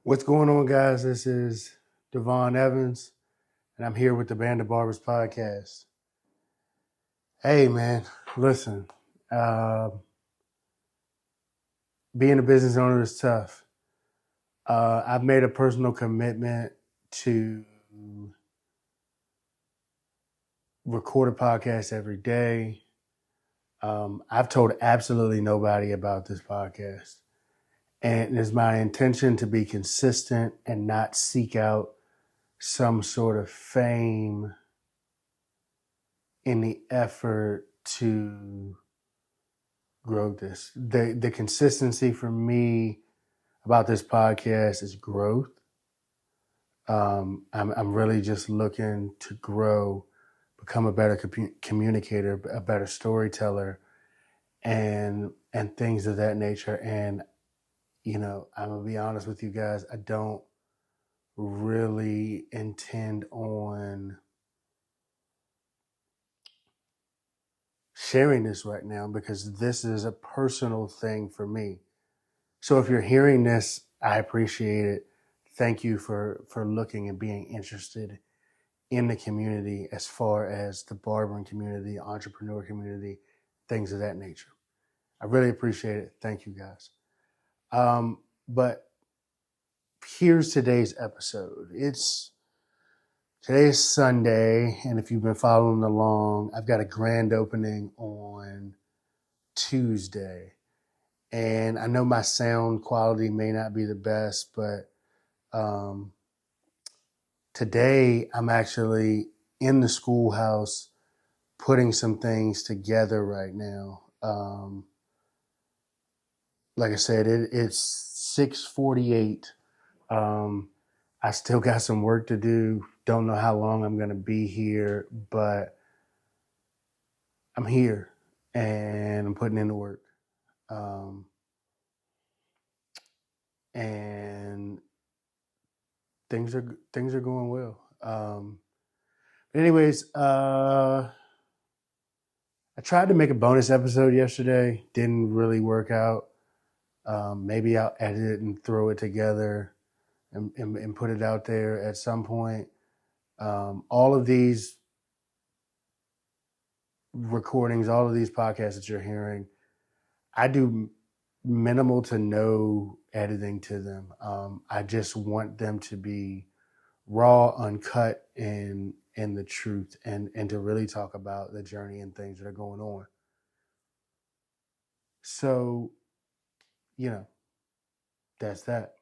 What's going on, guys? This is Devon Evans, and I'm here with the Band of Barbers podcast. Hey, man, listen, uh, being a business owner is tough. I've made a personal commitment to record a podcast every day. I've told absolutely nobody about this podcast. And it's my intention to be consistent and not seek out some sort of fame in the effort to grow this. The consistency for me about this podcast is growth. I'm really just looking to grow, become a better communicator, a better storyteller, and things of that nature. And I'm gonna be honest with you guys. I don't really intend on sharing this right now because this is a personal thing for me. So if you're hearing this, I appreciate it. Thank you for looking and being interested in the community as far as the barbering community, entrepreneur community, things of that nature. I really appreciate it. Thank you, guys. But here's today's episode. Today's Sunday, and if you've been following along, I've got a grand opening on Tuesday. And I know my sound quality may not be the best, but today I'm actually in the schoolhouse putting some things together right now. Like I said, it's 6:48. I still got some work to do. Don't know how long I'm going to be here, but I'm here and I'm putting in the work. And things are going well. Anyways, I tried to make a bonus episode yesterday. Didn't really work out. Maybe I'll edit it and throw it together and put it out there at some point. All of these recordings, all of these podcasts that you're hearing, I do minimal to no editing to them. I just want them to be raw, uncut, and the truth, and to really talk about the journey and things that are going on. So, that's that.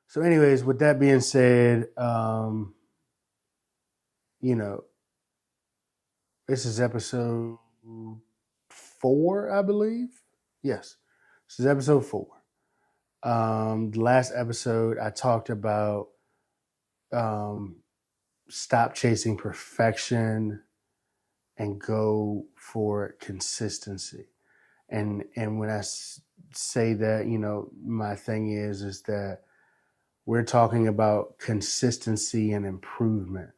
So, anyways, with that being said, this is episode 4, I believe. Yes, this is episode 4. The last episode I talked about stop chasing perfection and go for consistency. And when I say that, my thing is that we're talking about consistency and improvement.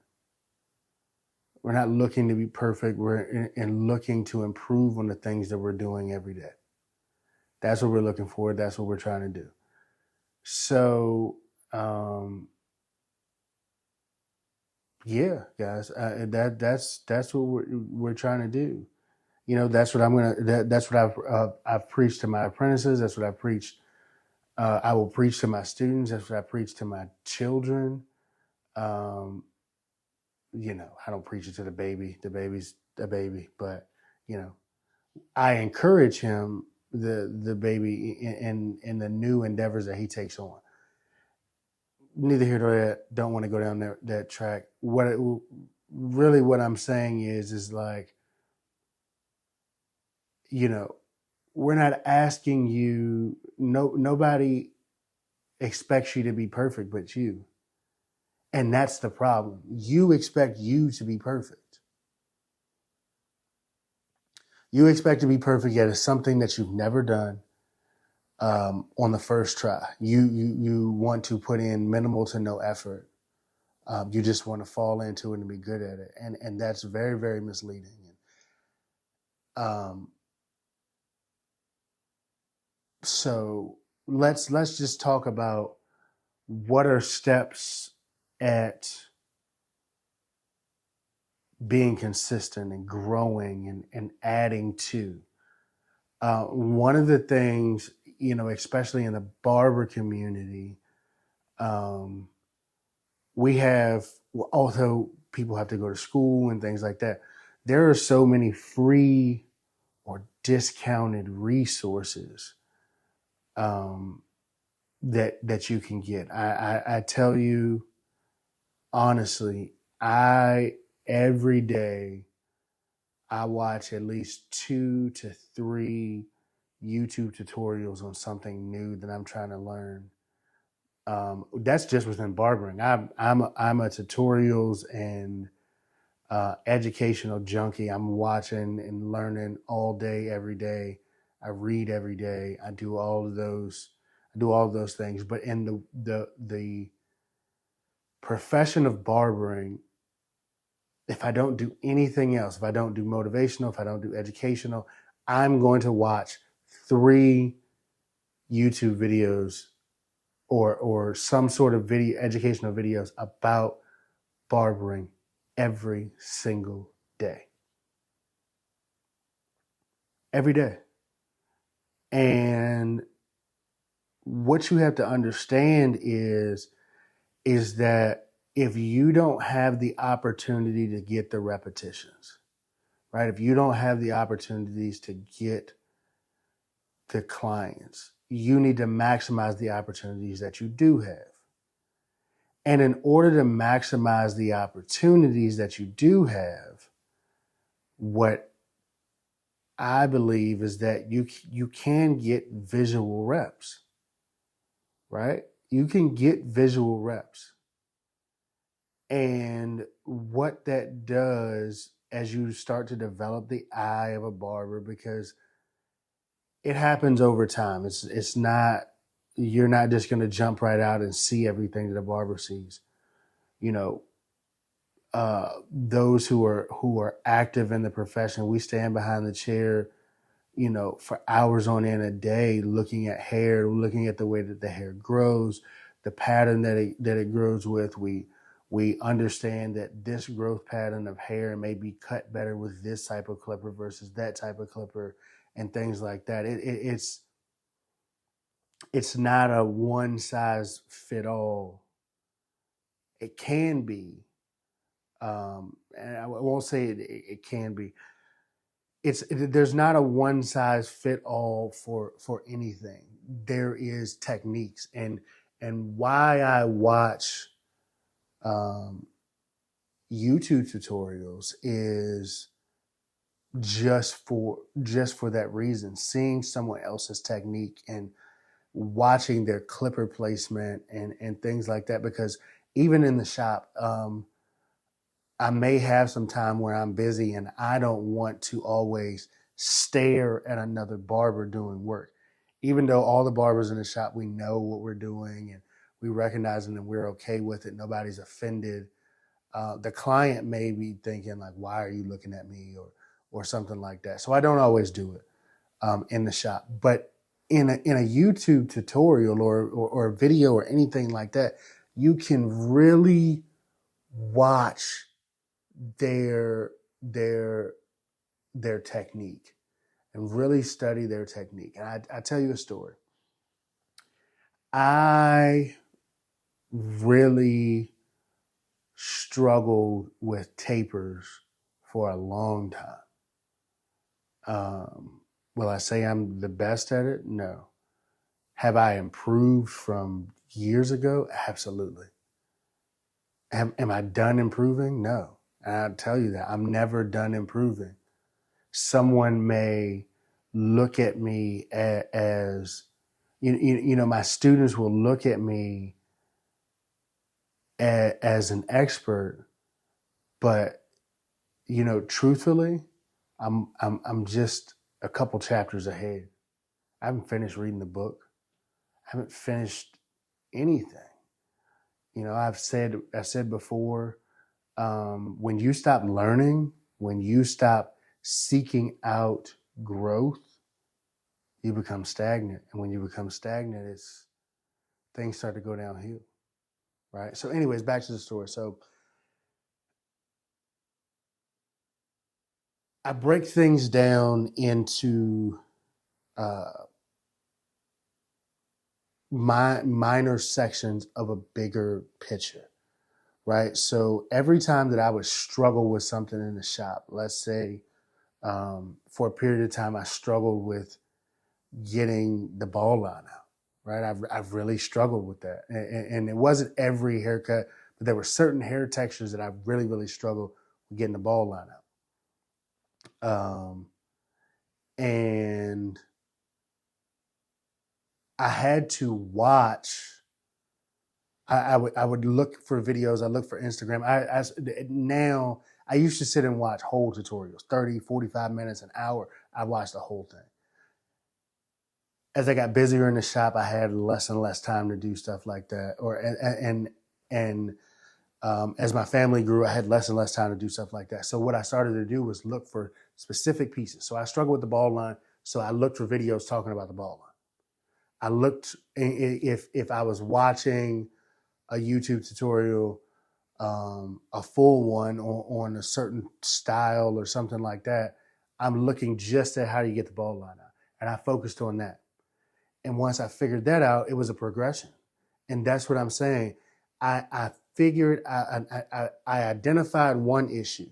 We're not looking to be perfect. We're looking to improve on the things that we're doing every day. That's what we're looking for. That's what we're trying to do. So, yeah, guys, that's what we're trying to do. That's what that's what I've preached to my apprentices. That's what I preached. I will preach to my students. That's what I preach to my children. I don't preach it to the baby. The baby's a baby, but I encourage him, the baby, in the new endeavors that he takes on. Neither here nor there. Don't want to go down that track. What I'm saying is like, we're not asking you. Nobody expects you to be perfect, but you. And that's the problem. You expect you to be perfect. You expect to be perfect, yet it's something that you've never done on the first try. You want to put in minimal to no effort. You just want to fall into it and be good at it, and that's very, very misleading. So let's just talk about what are steps at being consistent and growing and adding to. One of the things, especially in the barber community, um, we have, although people have to go to school and things like that, there are so many free or discounted resources um, that you can get. I tell you honestly, every day I watch at least 2 to 3 YouTube tutorials on something new that I'm trying to learn. That's just within barbering. I'm a tutorials and educational junkie. I'm watching and learning all day, every day. I read every day. I do all of those. I do all of those things. But in the profession of barbering, if I don't do anything else, if I don't do motivational, if I don't do educational, I'm going to watch 3 YouTube videos or some sort of video educational videos about barbering every single day. Every day. And what you have to understand is that if you don't have the opportunity to get the repetitions, right? If you don't have the opportunities to get the clients, you need to maximize the opportunities that you do have. And in order to maximize the opportunities that you do have, what I believe is that you can get visual reps, right? You can get visual reps. And what that does as you start to develop the eye of a barber, because it happens over time. It's not, you're not just going to jump right out and see everything that a barber sees. You know, those who are active in the profession, we stand behind the chair, for hours on end a day, looking at hair, looking at the way that the hair grows, the pattern that it grows with. We understand that this growth pattern of hair may be cut better with this type of clipper versus that type of clipper, and things like that. It's not a one size fit all. It can be, and I won't say it can be. There's not a one size fit all for anything. There is techniques, and why I watch um, YouTube tutorials is just for that reason. Seeing someone else's technique and watching their clipper placement and things like that. Because even in the shop, I may have some time where I'm busy and I don't want to always stare at another barber doing work. Even though all the barbers in the shop, we know what we're doing and we recognize it and we're okay with it. Nobody's offended. The client may be thinking like, why are you looking at me, or something like that. So I don't always do it in the shop. But in a YouTube tutorial or a video or anything like that, you can really watch their their their technique and really study their technique. And I tell you a story. I really struggled with tapers for a long time. Will I say I'm the best at it? No. Have I improved from years ago? Absolutely. Am I done improving? No. And I'll tell you that I'm never done improving. Someone may look at me as, my students will look at me as an expert, but truthfully, I'm just a couple chapters ahead. I haven't finished reading the book. I haven't finished anything. I said before, when you stop learning, when you stop seeking out growth, you become stagnant. And when you become stagnant, things start to go downhill. right? So anyways, back to the story. So I break things down into uh, minor sections of a bigger picture, right? So every time that I would struggle with something in the shop, let's say for a period of time, I struggled with getting the ball line out, right? I've really struggled with that. And it wasn't every haircut, but there were certain hair textures that I really, really struggled with getting the ball line out. And I had to watch. I would look for videos. I look for Instagram. Now I used to sit and watch whole tutorials, 30, 45 minutes, an hour. I watched the whole thing. As I got busier in the shop, I had less and less time to do stuff like that. And as my family grew, I had less and less time to do stuff like that. So what I started to do was look for specific pieces. So I struggled with the ball line, so I looked for videos talking about the ball line. I looked if I was watching a YouTube tutorial, a full one on a certain style or something like that. I'm looking just at how do you get the ball line out, and I focused on that. And once I figured that out, it was a progression. And that's what I'm saying. I figured, I identified one issue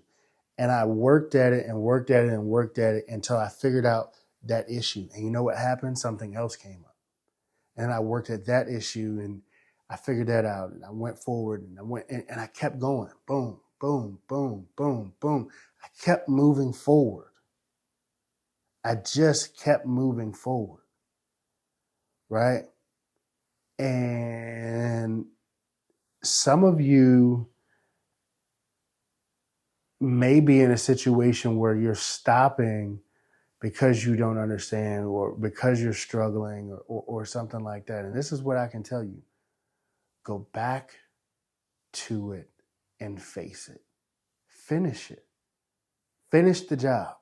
and I worked at it and worked at it and worked at it until I figured out that issue. And you know what happened? Something else came up. And I worked at that issue and I figured that out. And I went forward and I kept going. Boom, boom, boom, boom, boom. I kept moving forward. I just kept moving forward. Right? And some of you may be in a situation where you're stopping because you don't understand or because you're struggling or something like that. And this is what I can tell you. Go back to it and face it. Finish it. Finish the job.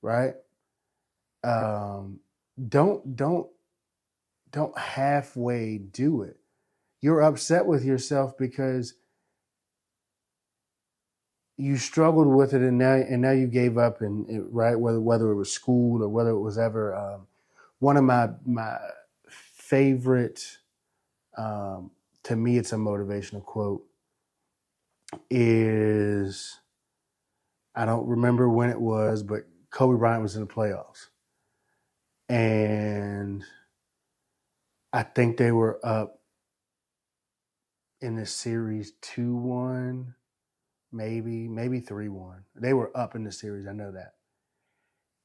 Right? Don't halfway do it. You're upset with yourself because you struggled with it and now you gave up and right, whether it was school or whether it was ever one of my favorite, to me it's a motivational quote, is, I don't remember when it was, but Kobe Bryant was in the playoffs and I think they were up in the series 2-1, maybe 3-1. They were up in the series, I know that.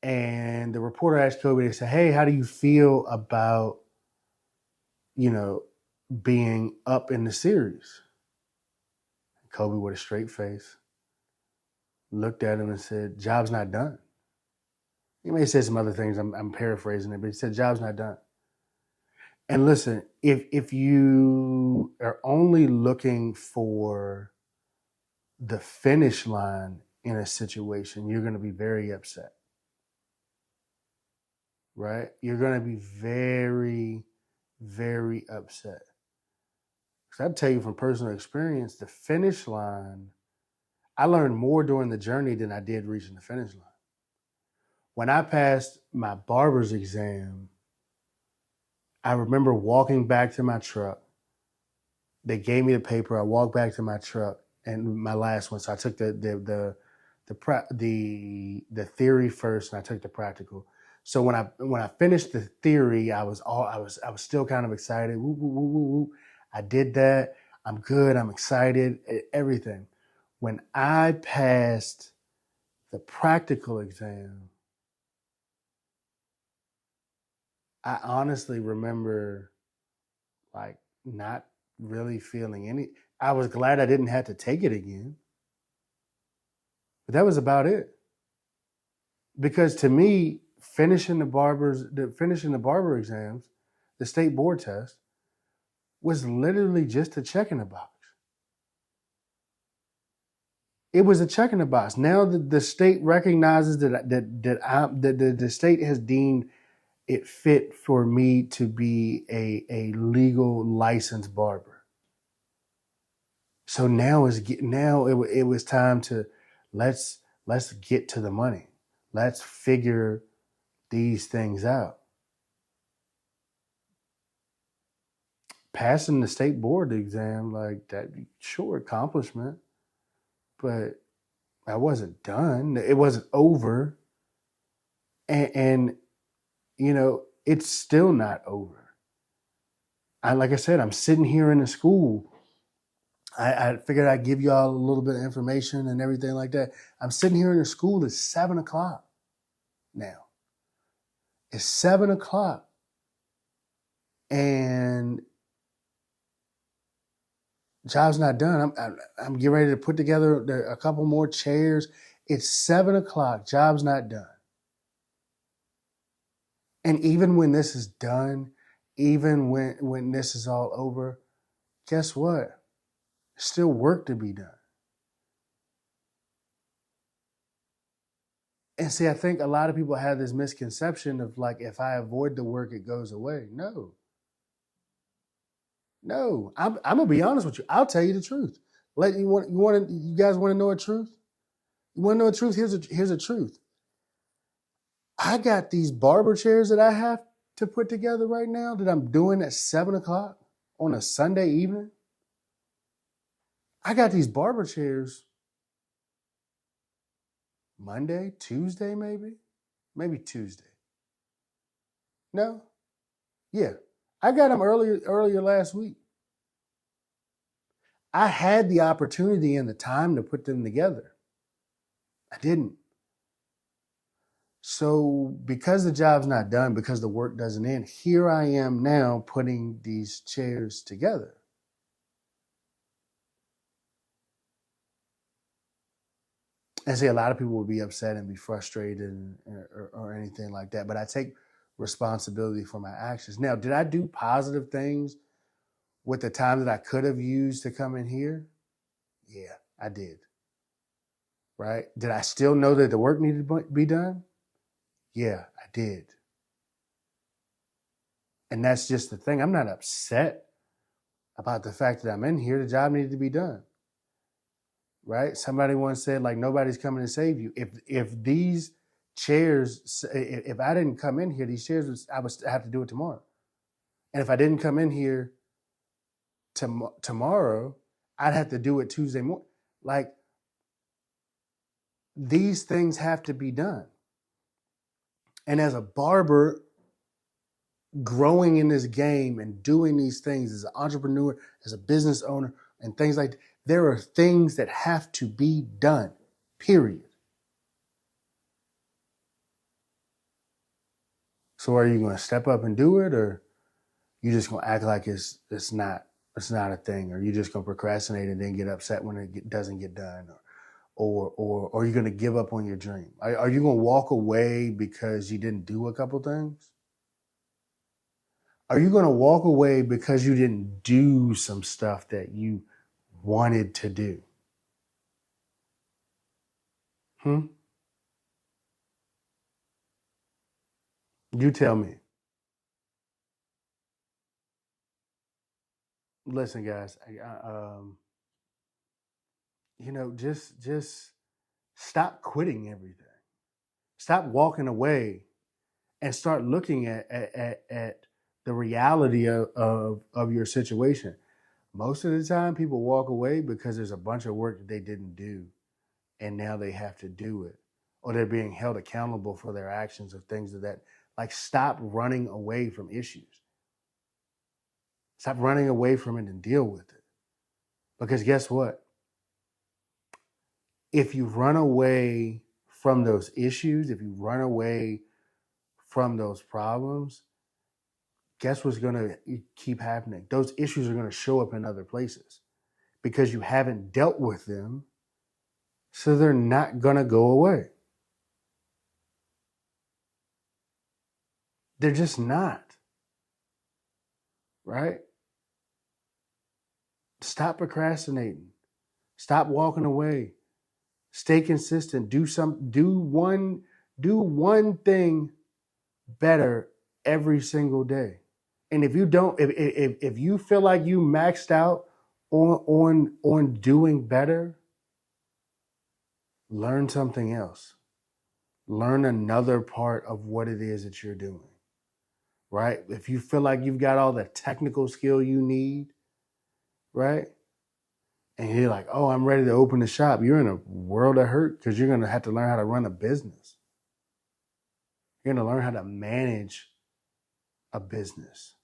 And the reporter asked Kobe, they said, hey, how do you feel about, being up in the series? Kobe, with a straight face, looked at him and said, job's not done. He may have said some other things, I'm paraphrasing it, but he said, job's not done. And listen, if you are only looking for the finish line in a situation, you're going to be very upset. Right? You're going to be very, very upset. Because I tell you from personal experience, the finish line, I learned more during the journey than I did reaching the finish line. When I passed my barber's exam, I remember walking back to my truck. They gave me the paper. I walked back to my truck and my last one. So I took the theory first, and I took the practical. So when I finished the theory, I was still kind of excited. Woo, woo, woo, woo, woo. I did that. I'm good. I'm excited. Everything. When I passed the practical exam, I honestly remember like not really feeling any. I was glad I didn't have to take it again, but that was about it. Because to me, finishing the barber exams, the state board test, was literally just a check in the box. It was a check in the box. Now that the state recognizes that the state has deemed it fit for me to be a legal licensed barber. So now it was time to let's let's get to the money. Let's figure these things out. Passing the state board exam, like that, sure, accomplishment, but I wasn't done. It wasn't over, and it's still not over. Like I said, I'm sitting here in the school. I figured I'd give y'all a little bit of information and everything like that. I'm sitting here in the school. It's 7 o'clock now. It's 7 o'clock, and job's not done. I'm getting ready to put together a couple more chairs. It's 7 o'clock. Job's not done. And even when this is done, even when this is all over, guess what? There's still work to be done. And see, I think a lot of people have this misconception of like, if I avoid the work, it goes away. No, no. I'm gonna be honest with you. I'll tell you the truth. You guys want to know a truth? You want to know a truth? Here's a truth. I got these barber chairs that I have to put together right now that I'm doing at 7 o'clock on a Sunday evening. I got these barber chairs Monday, Tuesday, maybe Tuesday. No, yeah, I got them earlier last week. I had the opportunity and the time to put them together. I didn't. So because the job's not done, because the work doesn't end, here I am now putting these chairs together. And see, a lot of people will be upset and be frustrated or anything like that. But I take responsibility for my actions. Now, did I do positive things with the time that I could have used to come in here? Yeah, I did. Right? Did I still know that the work needed to be done? Yeah, I did. And that's just the thing. I'm not upset about the fact that I'm in here. The job needed to be done. Right? Somebody once said, like, nobody's coming to save you. If these chairs, if I didn't come in here, these chairs, I would have to do it tomorrow. And if I didn't come in here tomorrow, I'd have to do it Tuesday morning. Like, these things have to be done. And as a barber, growing in this game and doing these things as an entrepreneur, as a business owner, and things like that, there are things that have to be done, period. So are you going to step up and do it, or you just going to act like it's not a thing, or you just going to procrastinate and then get upset when it doesn't get done, or are you going to give up on your dream? Are you going to walk away because you didn't do a couple things? Are you going to walk away because you didn't do some stuff that you wanted to do? You tell me. Listen, guys. Just stop quitting everything. Stop walking away and start looking at the reality of your situation. Most of the time, people walk away because there's a bunch of work that they didn't do, and now they have to do it, or they're being held accountable for their actions or things of that. Like, stop running away from issues. Stop running away from it and deal with it. Because guess what? If you run away from those issues, if you run away from those problems, guess what's going to keep happening? Those issues are going to show up in other places because you haven't dealt with them, so they're not going to go away. They're just not. Right? Stop procrastinating. Stop walking away. Stay consistent. Do one thing better every single day. And if you don't, if you feel like you maxed out on doing better, learn something else. Learn another part of what it is that you're doing. Right? If you feel like you've got all the technical skill you need, right? And you're like, oh, I'm ready to open the shop. You're in a world of hurt because you're going to have to learn how to run a business. You're going to learn how to manage a business,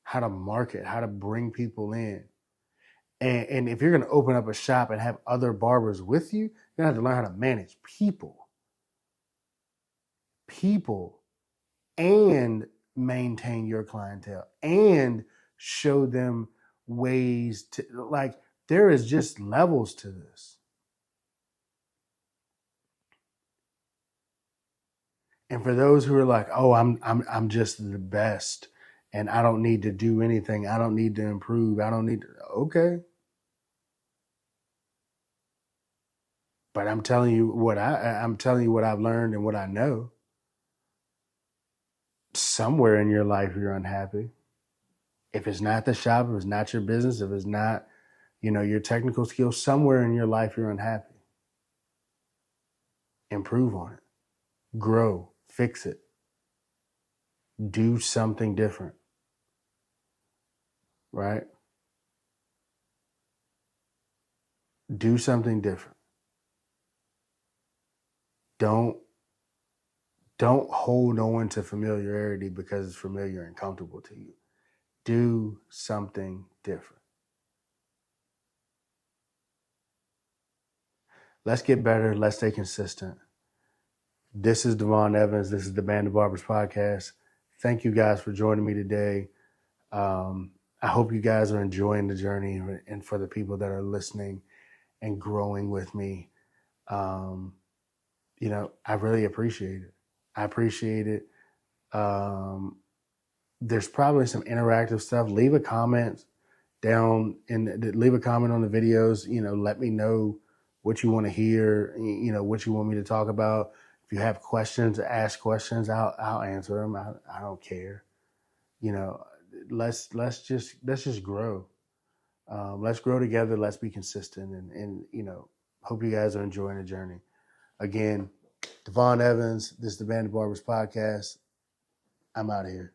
how to market, how to bring people in. And if you're going to open up a shop and have other barbers with you, you're going to have to learn how to manage people, and maintain your clientele and show them ways to, like, there is just levels to this. And for those who are like, oh, I'm just the best and I don't need to do anything. I don't need to improve. I don't need to, okay. But I'm telling you what I've learned and what I know. Somewhere in your life you're unhappy. If it's not the shop, if it's not your business, if it's not, your technical skills, somewhere in your life you're unhappy. Improve on it. Grow. Fix it. Do something different. Right? Do something different. Don't hold on to familiarity because it's familiar and comfortable to you. Do something different. Let's get better. Let's stay consistent. This is Devon Evans. This is the Band of Barbers podcast. Thank you guys for joining me today. I hope you guys are enjoying the journey, and for the people that are listening and growing with me, I really appreciate it. I appreciate it. There's probably some interactive stuff. Leave a comment leave a comment on the videos. Let me know what you want to hear. What you want me to talk about. If you have questions, ask questions. I'll answer them. I don't care. Let's just grow. Let's grow together. Let's be consistent, and hope you guys are enjoying the journey. Again, Devon Evans. This is the Band of Barbers podcast. I'm out of here.